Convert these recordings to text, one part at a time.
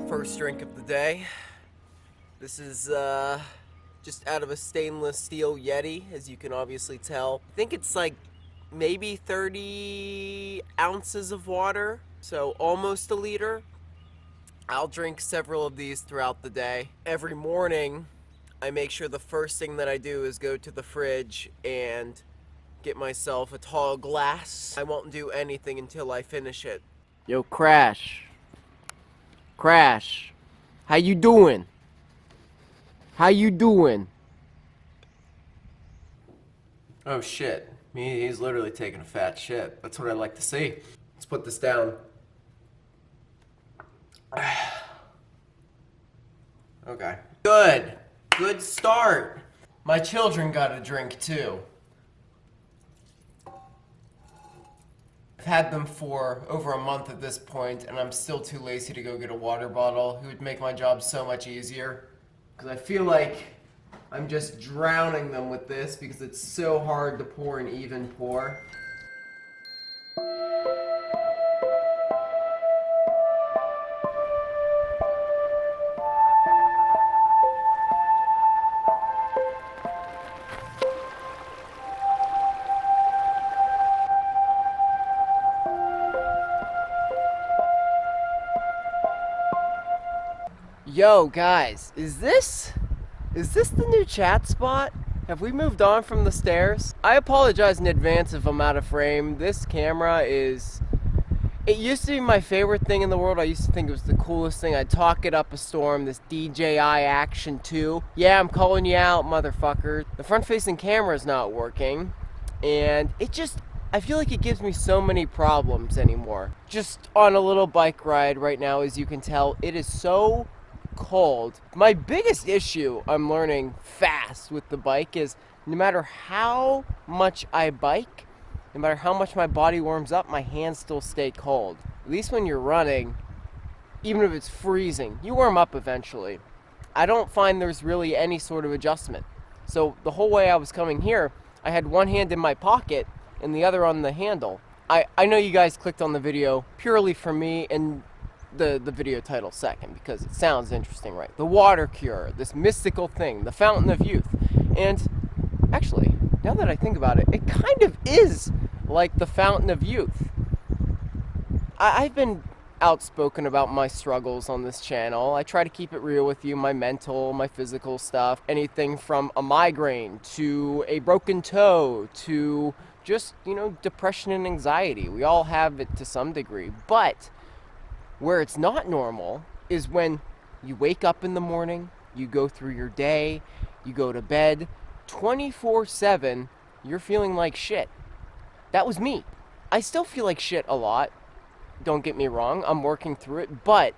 First drink of the day. This is just out of a stainless steel Yeti, as you can obviously tell. I think it's like maybe 30 ounces of water, so almost a liter. I'll drink several of these throughout the day. Every morning, I make sure the first thing that I do is go to the fridge and get myself a tall glass. I won't do anything until I finish it. Yo, Crash. Crash. How you doing? How you doing? Oh shit. He's literally taking a fat shit. That's what I like to see. Let's put this down. Okay. Good. Good start. My children got a drink too. I've had them for over a month at this point, and I'm still too lazy to go get a water bottle. It would make my job so much easier. Because I feel like I'm just drowning them with this because it's so hard to pour an even pour. Yo, guys, is this the new chat spot? Have we moved on from the stairs? I apologize in advance if I'm out of frame. This camera is... It used to be my favorite thing in the world. I used to think it was the coolest thing. I'd talk it up a storm, this DJI Action 2. Yeah, I'm calling you out, motherfucker. The front-facing camera is not working, and it just... I feel like it gives me so many problems anymore. Just on a little bike ride right now, as you can tell, it is so cold. My biggest issue I'm learning fast with the bike is no matter how much I bike, no matter how much my body warms up, my hands still stay cold. At least when you're running, even if it's freezing, you warm up eventually. I don't find there's really any sort of adjustment. So the whole way I was coming here, I had one hand in my pocket and the other on the handle. I know you guys clicked on the video purely for me and the video title second because it sounds interesting, right? The water cure, this mystical thing, the fountain of youth. And actually, now that I think about it, it kind of is like the fountain of youth. I've been outspoken about my struggles on this channel. I try to keep it real with you, my mental, my physical stuff, anything from a migraine to a broken toe to just, depression and anxiety. We all have it to some degree, but where it's not normal is when you wake up in the morning, you go through your day, you go to bed, 24/7, you're feeling like shit. That was me. I still feel like shit a lot. Don't get me wrong, I'm working through it, but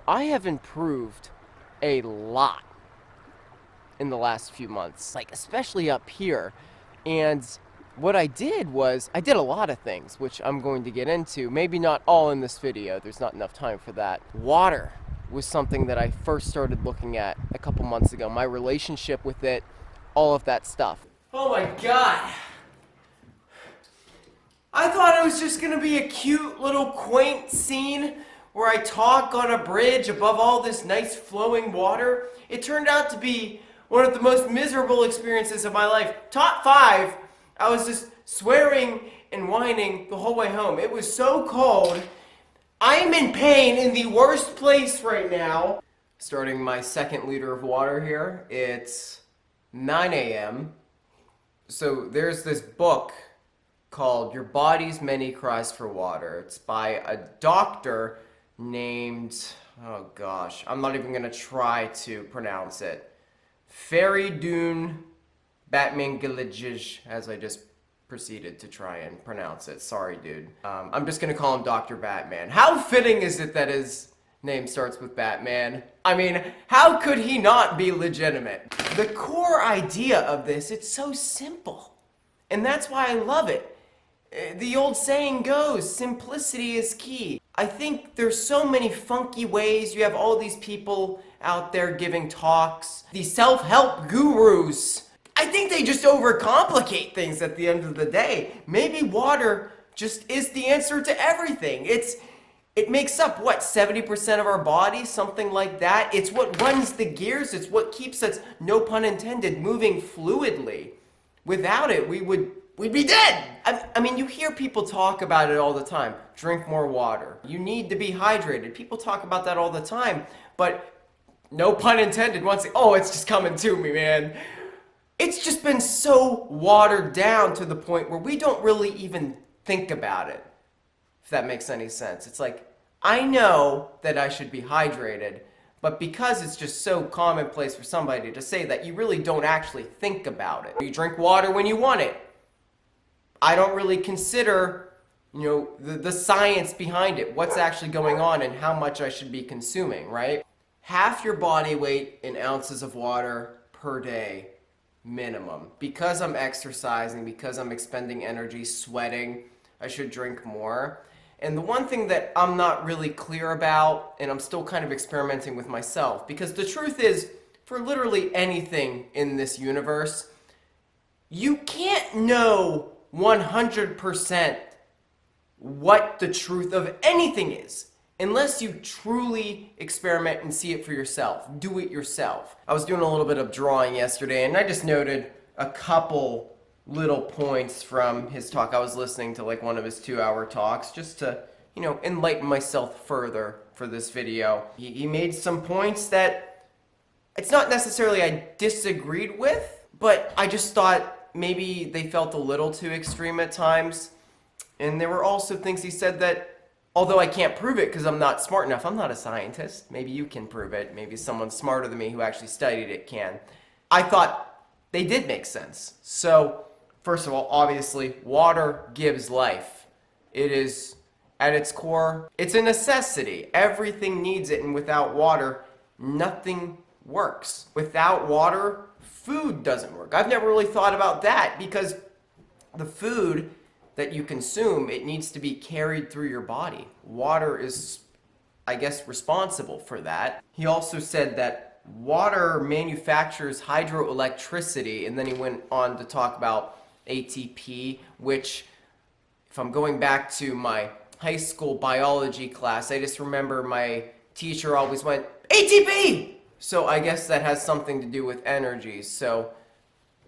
I have improved a lot in the last few months, like especially up here. And what I did was, I did a lot of things, which I'm going to get into. Maybe not all in this video, there's not enough time for that. Water was something that I first started looking at a couple months ago. My relationship with it, all of that stuff. Oh my god! I thought it was just gonna be a cute little quaint scene where I talk on a bridge above all this nice flowing water. It turned out to be one of the most miserable experiences of my life. Top 5, I was just swearing and whining the whole way home. It was so cold. I am in pain in the worst place right now. Starting my second liter of water here. It's 9 a.m. So there's this book called Your Body's Many Cries for Water. It's by a doctor named, oh gosh, I'm not even gonna try to pronounce it. Feridun Batmangelijij, as I just proceeded to try and pronounce it. Sorry, dude. I'm just gonna call him Dr. Batman. How fitting is it that his name starts with Batman? I mean, how could he not be legitimate? The core idea of this, it's so simple. And that's why I love it. The old saying goes, simplicity is key. I think there's so many funky ways. You have all these people out there giving talks, these self-help gurus. I think they just overcomplicate things at the end of the day. Maybe water just is the answer to everything. It makes up, what, 70% of our body, something like that? It's what runs the gears. It's what keeps us, no pun intended, moving fluidly. Without it, we'd be dead. I mean, you hear people talk about it all the time. Drink more water. You need to be hydrated. People talk about that all the time, but no pun intended, it's just coming to me, man. It's just been so watered down to the point where we don't really even think about it, if that makes any sense. It's like, I know that I should be hydrated, but because it's just so commonplace for somebody to say that, you really don't actually think about it. You drink water when you want it. I don't really consider, the science behind it, what's actually going on and how much I should be consuming, right? Half your body weight in ounces of water per day, minimum. Because I'm exercising, because I'm expending energy, sweating, I should drink more. And the one thing that I'm not really clear about, and I'm still kind of experimenting with myself, because the truth is, for literally anything in this universe, you can't know 100% what the truth of anything is unless you truly experiment and see it for yourself. Do it yourself. I was doing a little bit of drawing yesterday, and I just noted a couple little points from his talk. I was listening to like one of his 2-hour talks just to, enlighten myself further for this video. He made some points that it's not necessarily I disagreed with, but I just thought maybe they felt a little too extreme at times. And there were also things he said that, although I can't prove it because I'm not smart enough, I'm not a scientist, maybe you can prove it, maybe someone smarter than me who actually studied it can. I thought they did make sense. So, first of all, obviously, water gives life. It is, at its core, it's a necessity. Everything needs it, and without water, nothing works. Without water, food doesn't work. I've never really thought about that because the food that you consume, it needs to be carried through your body. Water is, I guess, responsible for that. He also said that water manufactures hydroelectricity, and then he went on to talk about ATP, which, if I'm going back to my high school biology class, I just remember my teacher always went, ATP! So I guess that has something to do with energy. So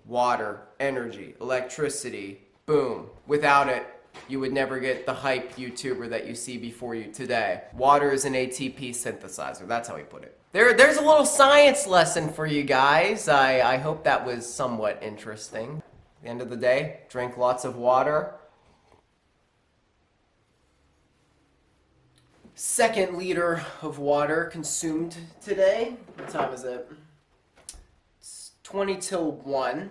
water, energy, electricity, boom. Without it, you would never get the hype YouTuber that you see before you today. Water is an ATP synthesizer. That's how he put it. There's a little science lesson for you guys. I hope that was somewhat interesting. At the end of the day, drink lots of water. 2nd liter of water consumed today. What time is it? It's 20 till 1.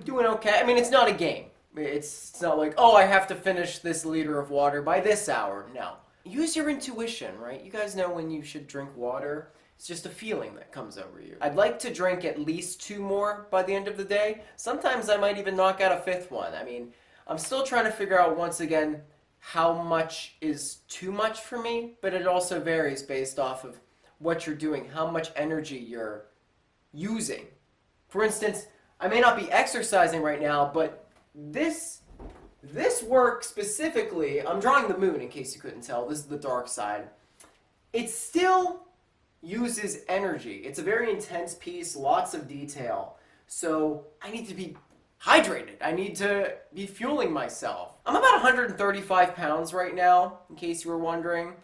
Doing okay. I mean, it's not a game. It's not like, oh, I have to finish this liter of water by this hour. No. Use your intuition, right? You guys know when you should drink water. It's just a feeling that comes over you. I'd like to drink at least 2 more by the end of the day. Sometimes I might even knock out a 5th one. I mean, I'm still trying to figure out, once again, how much is too much for me, but it also varies based off of what you're doing, how much energy you're using. For instance, I may not be exercising right now, but this work specifically, I'm drawing the moon in case you couldn't tell, this is the dark side. It still uses energy. It's a very intense piece, lots of detail. So I need to be hydrated. I need to be fueling myself. I'm about 135 pounds right now, in case you were wondering.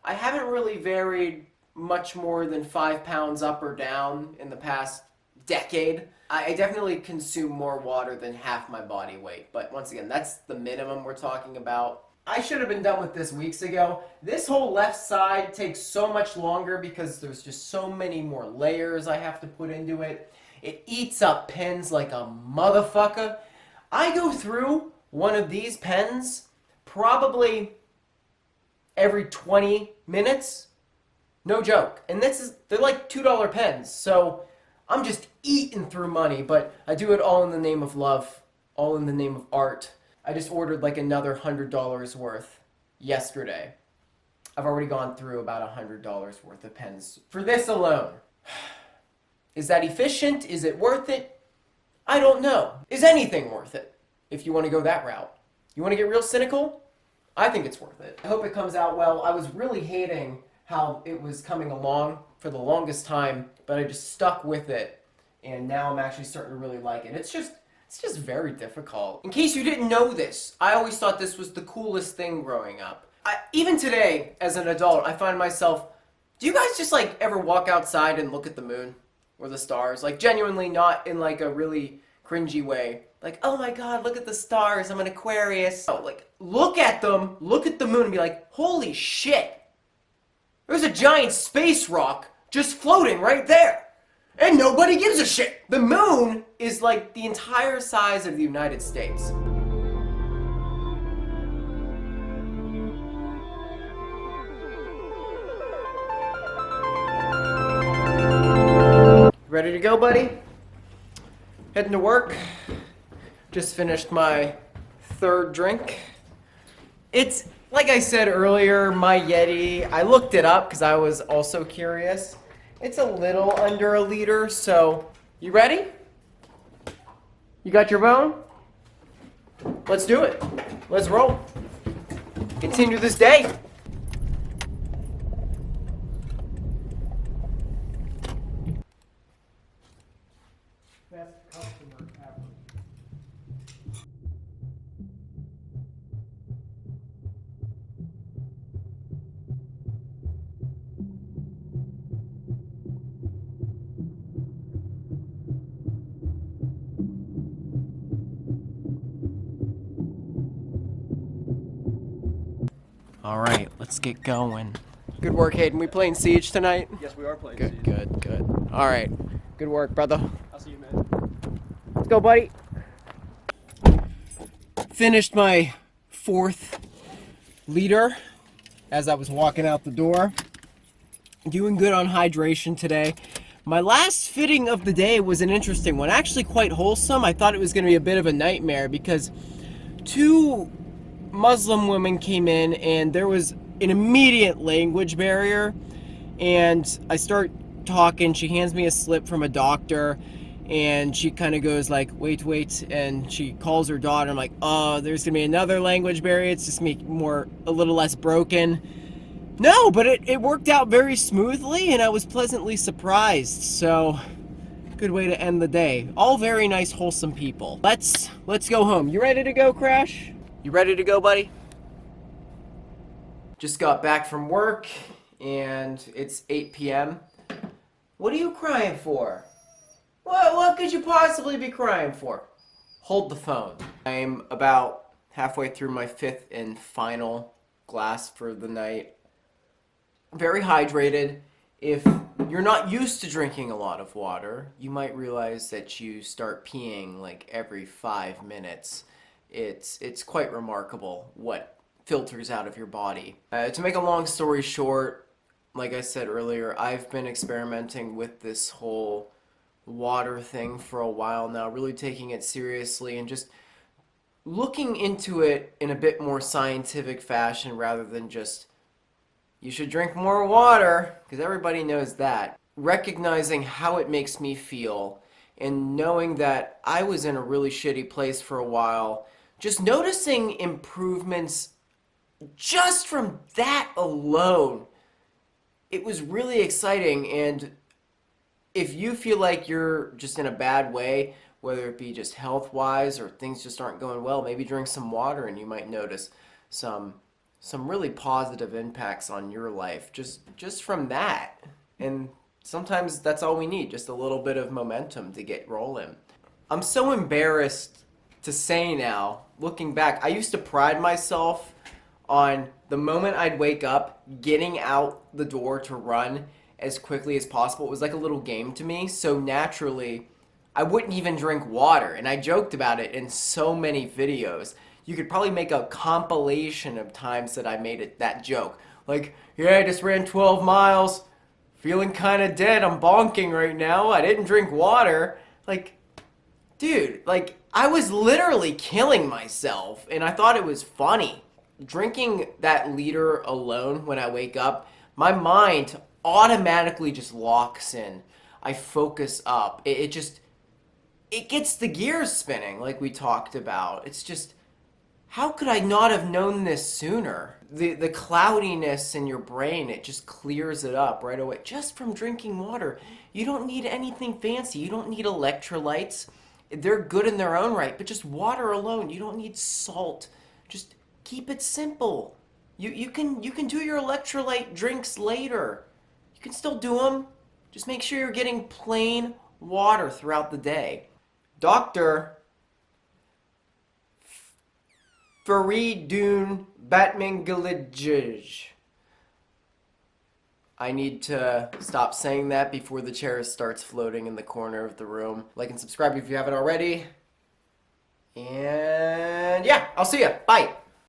I haven't really varied much more than 5 pounds up or down in the past decade. I definitely consume more water than half my body weight, but once again, that's the minimum we're talking about. I should have been done with this weeks ago. This whole left side takes so much longer because there's just so many more layers I have to put into it. It eats up pens like a motherfucker. I go through one of these pens probably every 20 minutes. No joke. And they're like $2 pens. So I'm just eating through money, but I do it all in the name of love, all in the name of art. I just ordered like another $100 worth yesterday. I've already gone through about $100 worth of pens for this alone. Is that efficient? Is it worth it? I don't know. Is anything worth it? If you want to go that route. You want to get real cynical? I think it's worth it. I hope it comes out well. I was really hating how it was coming along for the longest time, but I just stuck with it, and now I'm actually starting to really like it. It's just very difficult. In case you didn't know this, I always thought this was the coolest thing growing up. Even today, as an adult, I find myself, do you guys just like ever walk outside and look at the moon or the stars? Like genuinely, not in like a really cringy way. Like, oh my god, look at the stars, I'm an Aquarius. No, like, look at them, look at the moon and be like, holy shit. There's a giant space rock just floating right there. And nobody gives a shit. The moon is like the entire size of the United States. Ready to go, buddy? Heading to work. Just finished my third drink. It's, like I said earlier, my Yeti. I looked it up because I was also curious. It's a little under a liter, so you ready? You got your bone? Let's do it. Let's roll. Continue this day. Best customer ever. All right, let's get going. Good work, Hayden. We playing Siege tonight? Yes, we are playing Good, Siege. good. All right. Good work, brother. I'll see you, man. Let's go, buddy. Finished my fourth liter as I was walking out the door. Doing good on hydration today. My last fitting of the day was an interesting one. Actually quite wholesome. I thought it was going to be a bit of a nightmare because two Muslim women came in and there was an immediate language barrier, and I start talking. She hands me a slip from a doctor and she kind of goes like, wait, and she calls her daughter. I'm like, oh, there's gonna be another language barrier. It's just gonna be a little less broken. No, but it worked out very smoothly and I was pleasantly surprised. So good way to end the day. All very nice, wholesome people. Let's go home. You ready to go, Crash? You ready to go, buddy? Just got back from work and it's 8 p.m. What are you crying for? What could you possibly be crying for? Hold the phone. I'm about halfway through my fifth and final glass for the night. Very hydrated. If you're not used to drinking a lot of water, you might realize that you start peeing like every 5 minutes. It's quite remarkable what filters out of your body. To make a long story short, like I said earlier, I've been experimenting with this whole water thing for a while now, really taking it seriously and just looking into it in a bit more scientific fashion rather than just, you should drink more water, because everybody knows that. Recognizing how it makes me feel and knowing that I was in a really shitty place for a while, just noticing improvements just from that alone. It was really exciting, and if you feel like you're just in a bad way, whether it be just health-wise or things just aren't going well, maybe drink some water and you might notice some really positive impacts on your life just from that. And sometimes that's all we need, just a little bit of momentum to get rolling. I'm so embarrassed to say now, looking back, I used to pride myself on the moment I'd wake up, getting out the door to run as quickly as possible. It was like a little game to me, so naturally I wouldn't even drink water, and I joked about it in so many videos. You could probably make a compilation of times that I made that joke. Like, yeah, I just ran 12 miles, feeling kind of dead, I'm bonking right now, I didn't drink water. Like, dude, like, I was literally killing myself, and I thought it was funny. Drinking that liter alone when I wake up, my mind automatically just locks in. I focus up. It gets the gears spinning, like we talked about. It's just, how could I not have known this sooner? The cloudiness in your brain, it just clears it up right away just from drinking water. You don't need anything fancy. You don't need electrolytes. They're good in their own right, but just water alone. You don't need salt. Just keep it simple. You can do your electrolyte drinks later. You can still do them. Just make sure you're getting plain water throughout the day. Doctor Faridun Batmangalij. I need to stop saying that before the chair starts floating in the corner of the room. Like and subscribe if you haven't already. And yeah, I'll see ya. Bye.